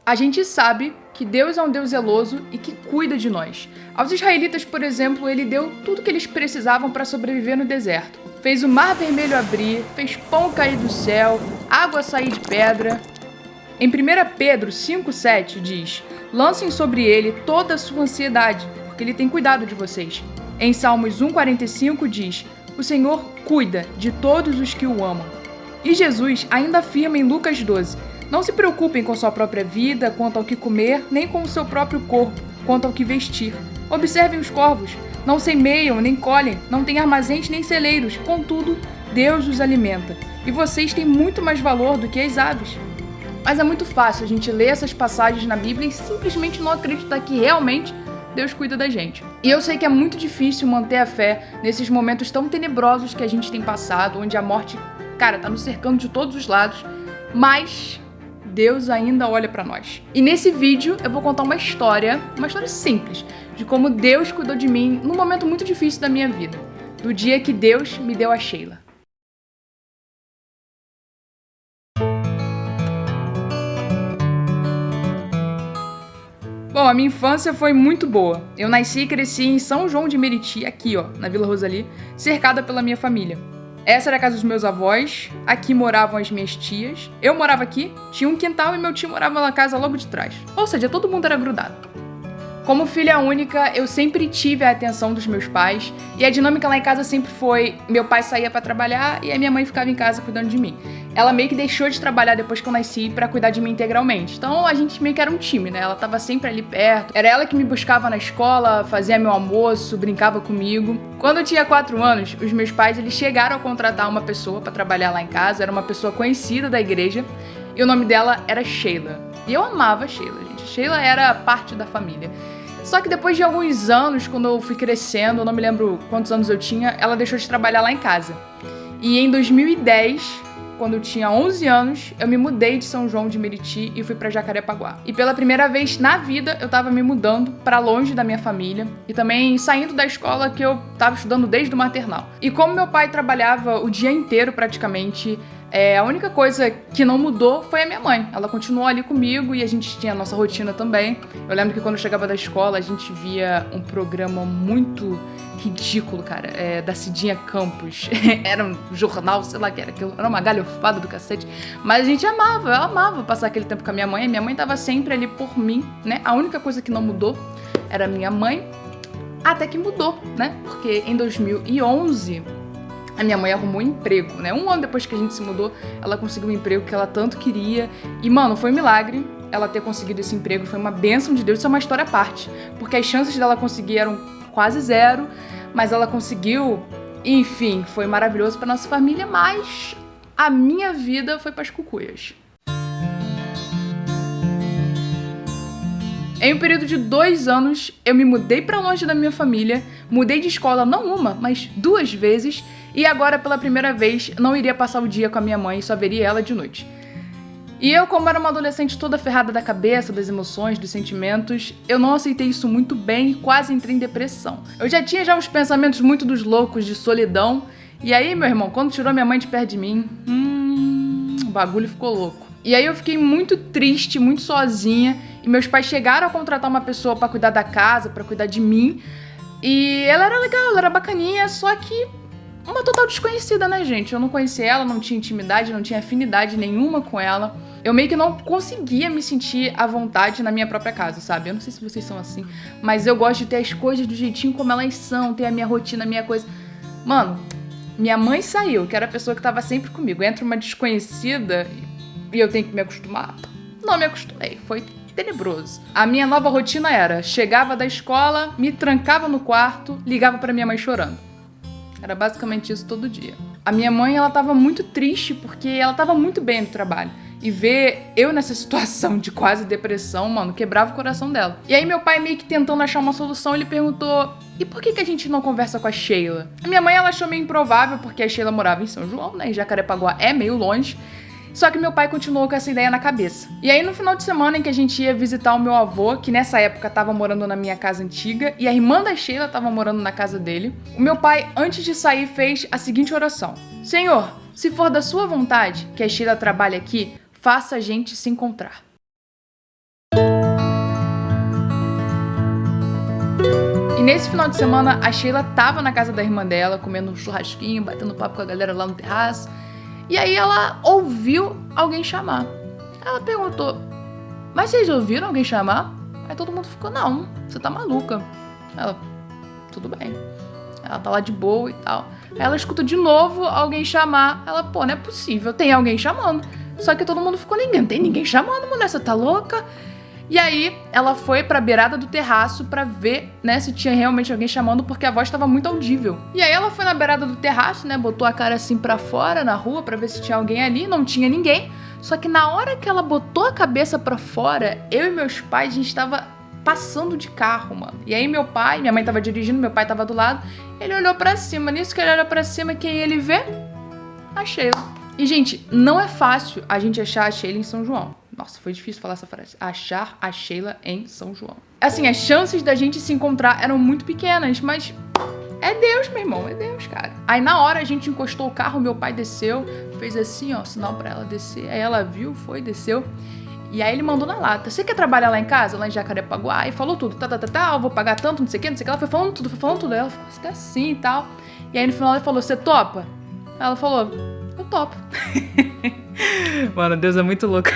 A gente sabe que Deus é um Deus zeloso e que cuida de nós. Aos israelitas, por exemplo, ele deu tudo que eles precisavam para sobreviver no deserto. Fez o mar vermelho abrir, fez pão cair do céu, água sair de pedra. Em 1 Pedro 5,7 diz: lancem sobre ele toda a sua ansiedade, porque ele tem cuidado de vocês. Em Salmos 1,45 diz: o Senhor cuida de todos os que o amam. E Jesus ainda afirma em Lucas 12: não se preocupem com sua própria vida, quanto ao que comer, nem com o seu próprio corpo, quanto ao que vestir. Observem os corvos, não semeiam, nem colhem, não têm armazéns nem celeiros, contudo, Deus os alimenta. E vocês têm muito mais valor do que as aves. Mas é muito fácil a gente ler essas passagens na Bíblia e simplesmente não acreditar que realmente Deus cuida da gente. E eu sei que é muito difícil manter a fé nesses momentos tão tenebrosos que a gente tem passado, onde a morte, tá nos cercando de todos os lados, mas Deus ainda olha pra nós. E nesse vídeo eu vou contar uma história simples, de como Deus cuidou de mim num momento muito difícil da minha vida, do dia que Deus me deu a Sheila. Bom, a minha infância foi muito boa. Eu nasci e cresci em São João de Meriti, aqui na Vila Rosali, cercada pela minha família. Essa era a casa dos meus avós, aqui moravam as minhas tias, eu morava aqui, tinha um quintal e meu tio morava na casa logo de trás. Ou seja, todo mundo era grudado. Como filha única, eu sempre tive a atenção dos meus pais e a dinâmica lá em casa sempre foi: meu pai saía pra trabalhar e a minha mãe ficava em casa cuidando de mim. Ela meio que deixou de trabalhar depois que eu nasci pra cuidar de mim integralmente. Então a gente meio que era um time, né? Ela tava sempre ali perto. Era ela que me buscava na escola, fazia meu almoço, brincava comigo. Quando eu tinha 4 anos, os meus pais eles chegaram a contratar uma pessoa pra trabalhar lá em casa. Era uma pessoa conhecida da igreja e o nome dela era Sheila. E eu amava a Sheila, gente. Sheila era parte da família. Só que depois de alguns anos, quando eu fui crescendo, eu não me lembro quantos anos eu tinha, ela deixou de trabalhar lá em casa. E em 2010, quando eu tinha 11 anos, eu me mudei de São João de Meriti e fui pra Jacarepaguá. E pela primeira vez na vida, eu tava me mudando pra longe da minha família e também saindo da escola que eu tava estudando desde o maternal. E como meu pai trabalhava o dia inteiro praticamente, a única coisa que não mudou foi a minha mãe. Ela continuou ali comigo e a gente tinha a nossa rotina também. Eu lembro que quando eu chegava da escola, a gente via um programa muito ridículo, da Cidinha Campos. Era um jornal, sei lá que era aquilo. Era uma galhofada do cacete. Mas a gente amava, eu amava passar aquele tempo com a minha mãe. A minha mãe tava sempre ali por mim, né? A única coisa que não mudou era a minha mãe. Até que mudou, né? Porque em 2011... a minha mãe arrumou um emprego, né? 1 ano depois que a gente se mudou, ela conseguiu um emprego que ela tanto queria. E, mano, foi um milagre ela ter conseguido esse emprego. Foi uma bênção de Deus. Isso é uma história à parte. Porque as chances dela conseguir eram quase zero. Mas ela conseguiu. Enfim, foi maravilhoso pra nossa família. Mas a minha vida foi pras cucuias. Em um período de 2 anos, eu me mudei pra longe da minha família. Mudei de escola não uma, mas 2 vezes. E agora, pela primeira vez, não iria passar o dia com a minha mãe, só veria ela de noite. E eu, como era uma adolescente toda ferrada da cabeça, das emoções, dos sentimentos, eu não aceitei isso muito bem e quase entrei em depressão. Eu já tinha uns pensamentos muito dos loucos, de solidão. E aí, meu irmão, quando tirou minha mãe de perto de mim, o bagulho ficou louco. E aí eu fiquei muito triste, muito sozinha. E meus pais chegaram a contratar uma pessoa pra cuidar da casa, pra cuidar de mim. E ela era legal, ela era bacaninha, só que uma total desconhecida, né, gente? Eu não conhecia ela, não tinha intimidade, não tinha afinidade nenhuma com ela. Eu meio que não conseguia me sentir à vontade na minha própria casa, sabe? Eu não sei se vocês são assim, mas eu gosto de ter as coisas do jeitinho como elas são, ter a minha rotina, a minha coisa. Mano, minha mãe saiu, que era a pessoa que tava sempre comigo. Entra uma desconhecida e eu tenho que me acostumar. Não me acostumei, foi tenebroso. A minha nova rotina era: chegava da escola, me trancava no quarto, ligava pra minha mãe chorando. Era basicamente isso todo dia. A minha mãe, ela tava muito triste porque ela tava muito bem no trabalho. E ver eu nessa situação de quase depressão, mano, quebrava o coração dela. E aí meu pai, meio que tentando achar uma solução, ele perguntou: e por que a gente não conversa com a Sheila? A minha mãe, ela achou meio improvável porque a Sheila morava em São João, né? E Jacarepaguá é meio longe. Só que meu pai continuou com essa ideia na cabeça. E aí no final de semana em que a gente ia visitar o meu avô, que nessa época tava morando na minha casa antiga, e a irmã da Sheila tava morando na casa dele, o meu pai, antes de sair, fez a seguinte oração: Senhor, se for da sua vontade que a Sheila trabalhe aqui, faça a gente se encontrar. nesse final de semana, a Sheila tava na casa da irmã dela, comendo um churrasquinho, batendo papo com a galera lá no terraço. E aí ela ouviu alguém chamar. Ela perguntou, mas vocês ouviram alguém chamar? Aí todo mundo ficou, não, você tá maluca. Ela, tudo bem. Ela tá lá de boa e tal. Aí ela escuta de novo alguém chamar. Ela, pô, não é possível, tem alguém chamando. Só que todo mundo ficou, não tem ninguém chamando, mulher, você tá louca? E aí, ela foi pra beirada do terraço pra ver, né, se tinha realmente alguém chamando, porque a voz tava muito audível. E aí ela foi na beirada do terraço, né, botou a cara assim pra fora, na rua, pra ver se tinha alguém ali. Não tinha ninguém. Só que na hora que ela botou a cabeça pra fora, eu e meus pais, a gente tava passando de carro, mano. E aí minha mãe tava dirigindo, meu pai tava do lado. Ele olhou pra cima. Nisso que ele olhou pra cima, quem ele vê? A Sheila. E, gente, não é fácil a gente achar a Sheila em São João. Nossa, foi difícil falar essa frase. Achar a Sheila em São João. Assim, as chances da gente se encontrar eram muito pequenas, mas é Deus, meu irmão, é Deus, cara. Aí na hora a gente encostou o carro, meu pai desceu, fez assim, ó, sinal pra ela descer. Aí ela viu, foi, desceu. E aí ele mandou na lata. Você quer trabalhar lá em casa, lá em Jacarepaguá? E falou tudo. Eu vou pagar tanto, não sei o que, não sei o que. Ela foi falando tudo. Aí ela ficou, você tá assim e tal. E aí no final ela falou, você topa? Ela falou, eu topo. Mano, Deus é muito louco.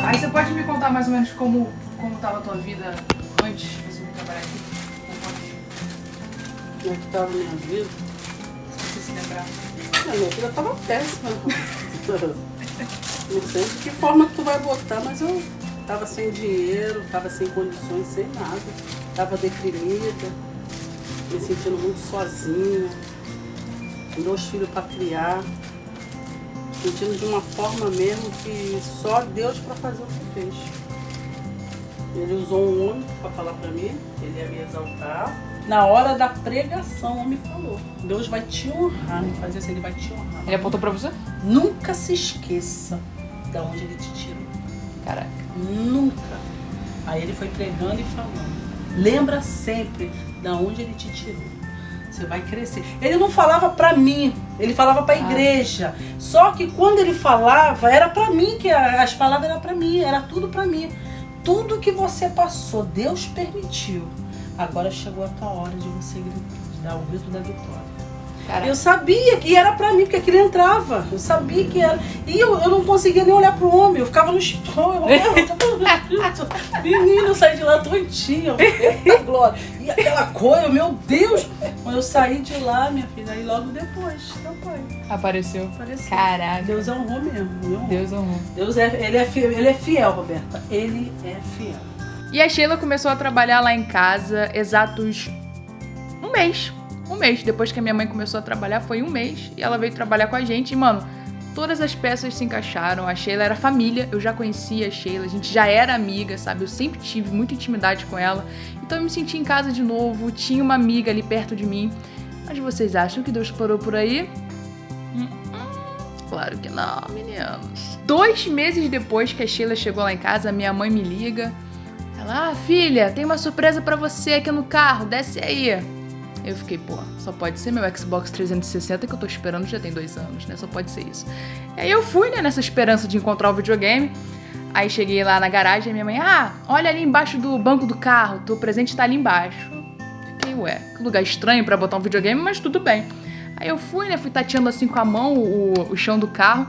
Aí você pode me contar mais ou menos como tava a tua vida antes de você vir trabalhar aqui? Como é que tava a minha vida? Se você se lembrar. A minha vida tava péssima. Não sei de que forma que tu vai botar, mas eu tava sem dinheiro, tava sem condições, sem nada. Tava deprimida, me sentindo muito sozinha, com 2 filhos para criar, sentindo de uma forma mesmo que só Deus para fazer o que fez. Ele usou um homem para falar para mim, ele ia me exaltar. Na hora da pregação, o homem falou, Deus vai te honrar, me fazer assim, ele vai te honrar. Ele apontou pra você? Nunca se esqueça de onde ele te tirou. Caraca. Nunca. Aí ele foi pregando e falando. Lembra sempre de onde ele te tirou. Você vai crescer. Ele não falava pra mim, ele falava pra igreja. Só que quando ele falava, era pra mim, que as palavras eram pra mim, era tudo pra mim. Tudo que você passou, Deus permitiu. Agora chegou a tua hora de você dar o grito da vitória. Caraca. Eu sabia que era pra mim, porque aquilo entrava. Eu sabia que era. E eu não conseguia nem olhar pro homem. Eu ficava no espelho. Menino, eu saí de lá tontinha. Glória. E aquela coisa, meu Deus. Quando eu saí de lá, minha filha, aí logo depois, teu pai Apareceu. Caraca. Deus honrou mesmo. Deus honrou. Ele é fiel, Roberta. Ele é fiel. E a Sheila começou a trabalhar lá em casa exatos um mês. Depois que a minha mãe começou a trabalhar, foi 1 mês. E ela veio trabalhar com a gente. E, mano, todas as peças se encaixaram. A Sheila era família. Eu já conhecia a Sheila. A gente já era amiga, sabe? Eu sempre tive muita intimidade com ela. Então eu me senti em casa de novo. Tinha uma amiga ali perto de mim. Mas vocês acham que Deus parou por aí? Claro que não, meninos. 2 meses depois que a Sheila chegou lá em casa, a minha mãe me liga. Ela, filha, tem uma surpresa pra você aqui no carro. Desce aí. Eu fiquei, pô, só pode ser meu Xbox 360 que eu tô esperando já tem 2 anos, né? Só pode ser isso. E aí eu fui, né, nessa esperança de encontrar o videogame. Aí cheguei lá na garagem e minha mãe, olha ali embaixo do banco do carro, teu presente tá ali embaixo. Fiquei, ué, que lugar estranho pra botar um videogame, mas tudo bem. Aí eu fui, né, fui tateando assim com a mão o chão do carro.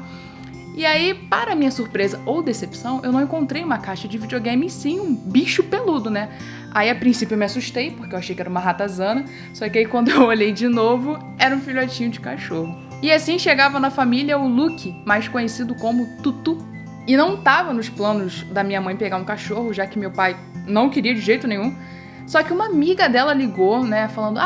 E aí, para minha surpresa ou decepção, eu não encontrei uma caixa de videogame, e sim um bicho peludo, né? Aí, a princípio, eu me assustei, porque eu achei que era uma ratazana. Só que aí, quando eu olhei de novo, era um filhotinho de cachorro. E assim chegava na família o Luke, mais conhecido como Tutu. E não tava nos planos da minha mãe pegar um cachorro, já que meu pai não queria de jeito nenhum. Só que uma amiga dela ligou, né, falando,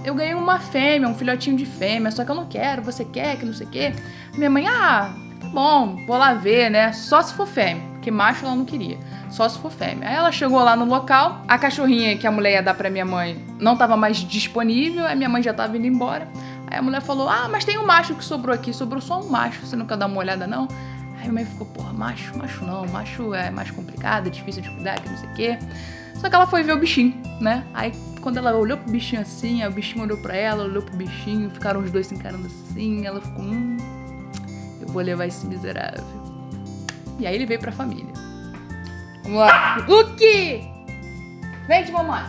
eu ganhei uma fêmea, um filhotinho de fêmea, só que eu não quero, você quer, que não sei o quê. Minha mãe, tá bom, vou lá ver, né, só se for fêmea, porque macho ela não queria, só se for fêmea. Aí ela chegou lá no local, a cachorrinha que a mulher ia dar pra minha mãe não tava mais disponível, a minha mãe já tava indo embora. Aí a mulher falou, mas tem um macho que sobrou aqui, sobrou só um macho, você não quer dar uma olhada não? Aí a mãe ficou, porra, macho não, macho é mais complicado, é difícil de cuidar, que não sei o quê. Só que ela foi ver o bichinho, né? Aí quando ela olhou pro bichinho assim, aí o bichinho olhou pra ela, olhou pro bichinho, ficaram os dois se encarando assim, ela ficou, eu vou levar esse miserável. E aí ele veio pra família. Vamos lá. Luke! Vem de mamãe.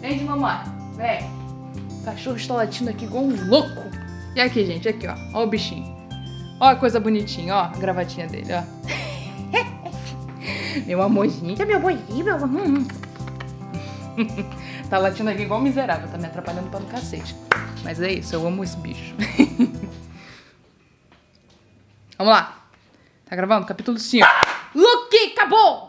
Vem de mamãe. Vem. O cachorro está latindo aqui igual um louco. E aqui, gente, aqui, ó. Ó o bichinho. Ó a coisa bonitinha, ó. A gravatinha dele, ó. Meu amorzinho. Meu amorzinho, meu amor. Tá latindo aqui igual um miserável. Tá me atrapalhando para o cacete. Mas é isso, eu amo esse bicho. Vamos lá. Tá gravando? Capítulo 5. Luke, acabou!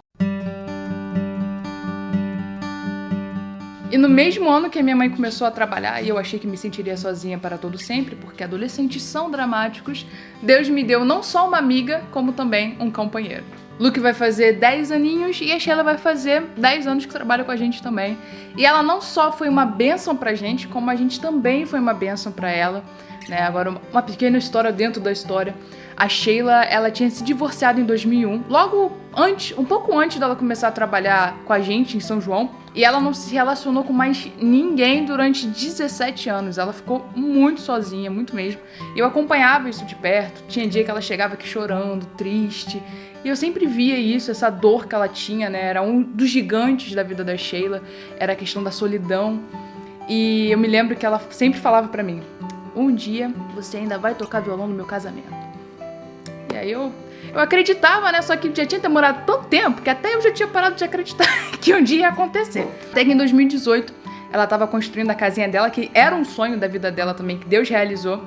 E no mesmo ano que a minha mãe começou a trabalhar e eu achei que me sentiria sozinha para todo sempre, porque adolescentes são dramáticos, Deus me deu não só uma amiga, como também um companheiro. Luke vai fazer 10 aninhos e a Sheila vai fazer 10 anos que trabalha com a gente também. E ela não só foi uma bênção pra gente, como a gente também foi uma bênção pra ela. Né? Agora, uma pequena história dentro da história. A Sheila, ela tinha se divorciado em 2001, logo antes, um pouco antes dela começar a trabalhar com a gente em São João. E ela não se relacionou com mais ninguém durante 17 anos. Ela ficou muito sozinha, muito mesmo. E eu acompanhava isso de perto. Tinha dia que ela chegava aqui chorando, triste. E eu sempre via isso, essa dor que ela tinha, né? Era um dos gigantes da vida da Sheila. Era a questão da solidão. E eu me lembro que ela sempre falava pra mim: um dia você ainda vai tocar violão no meu casamento. E aí eu acreditava, né? Só que já tinha demorado tanto tempo que até eu já tinha parado de acreditar que um dia ia acontecer. Até que em 2018, ela estava construindo a casinha dela, que era um sonho da vida dela também, que Deus realizou.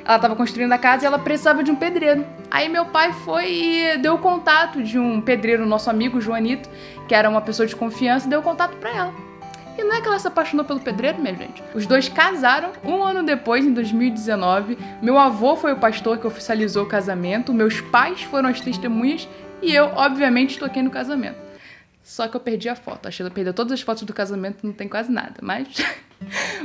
Ela estava construindo a casa e ela precisava de um pedreiro. Aí meu pai foi e deu o contato de um pedreiro, nosso amigo Joanito, que era uma pessoa de confiança, e deu o contato pra ela. E não é que ela se apaixonou pelo pedreiro, minha gente. Os dois casaram um ano depois, em 2019. Meu avô foi o pastor que oficializou o casamento. Meus pais foram as testemunhas. E eu, obviamente, toquei no casamento. Só que eu perdi a foto. A Sheila perdeu todas as fotos do casamento, não tem quase nada.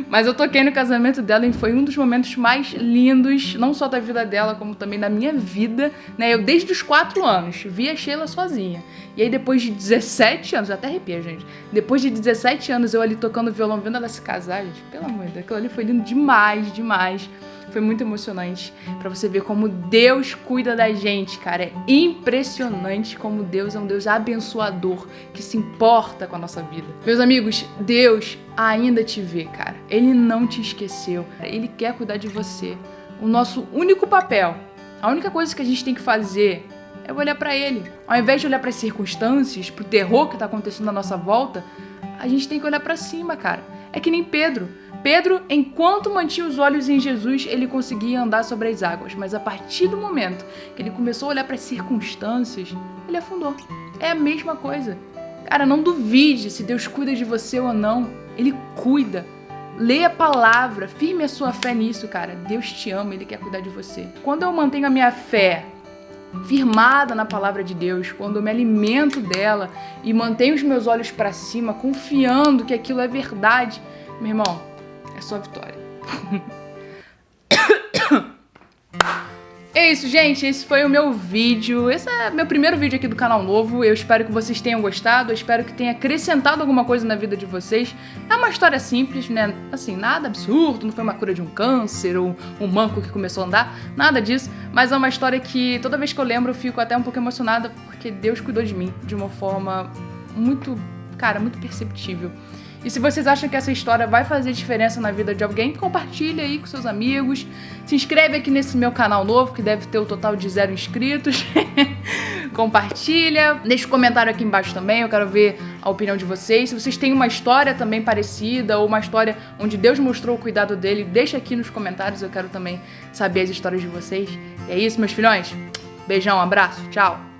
Mas eu toquei no casamento dela e foi um dos momentos mais lindos, não só da vida dela, como também da minha vida, né? Eu, desde os 4 anos, vi a Sheila sozinha. E aí, depois de 17 anos, eu até arrepio, gente. Depois de 17 anos, eu ali tocando violão, vendo ela se casar, gente, pelo amor de Deus, aquilo ali foi lindo demais, demais. Foi muito emocionante pra você ver como Deus cuida da gente, cara. É impressionante como Deus é um Deus abençoador, que se importa com a nossa vida. Meus amigos, Deus ainda te vê, cara. Ele não te esqueceu. Ele quer cuidar de você. O nosso único papel, a única coisa que a gente tem que fazer é olhar pra Ele. Ao invés de olhar pras circunstâncias, pro terror que tá acontecendo à nossa volta, a gente tem que olhar pra cima, cara. É que nem Pedro. Pedro, enquanto mantinha os olhos em Jesus, ele conseguia andar sobre as águas. Mas a partir do momento que ele começou a olhar para as circunstâncias, ele afundou. É a mesma coisa. Cara, não duvide se Deus cuida de você ou não. Ele cuida. Leia a palavra, firme a sua fé nisso, cara. Deus te ama, Ele quer cuidar de você. Quando eu mantenho a minha fé firmada na palavra de Deus, quando eu me alimento dela e mantenho os meus olhos para cima, confiando que aquilo é verdade, meu irmão, é só vitória. É isso, gente. Esse foi o meu vídeo. Esse é meu primeiro vídeo aqui do canal novo. Eu espero que vocês tenham gostado. Eu espero que tenha acrescentado alguma coisa na vida de vocês. É uma história simples, né? Assim, nada absurdo. Não foi uma cura de um câncer ou um manco que começou a andar. Nada disso. Mas é uma história que toda vez que eu lembro eu fico até um pouco emocionada, porque Deus cuidou de mim de uma forma muito, cara, muito perceptível. E se vocês acham que essa história vai fazer diferença na vida de alguém, compartilha aí com seus amigos. Se inscreve aqui nesse meu canal novo, que deve ter o total de 0 inscritos. Compartilha. Deixa um comentário aqui embaixo também, eu quero ver a opinião de vocês. Se vocês têm uma história também parecida, ou uma história onde Deus mostrou o cuidado dele, deixa aqui nos comentários, eu quero também saber as histórias de vocês. E é isso, meus filhões. Beijão, um abraço, tchau.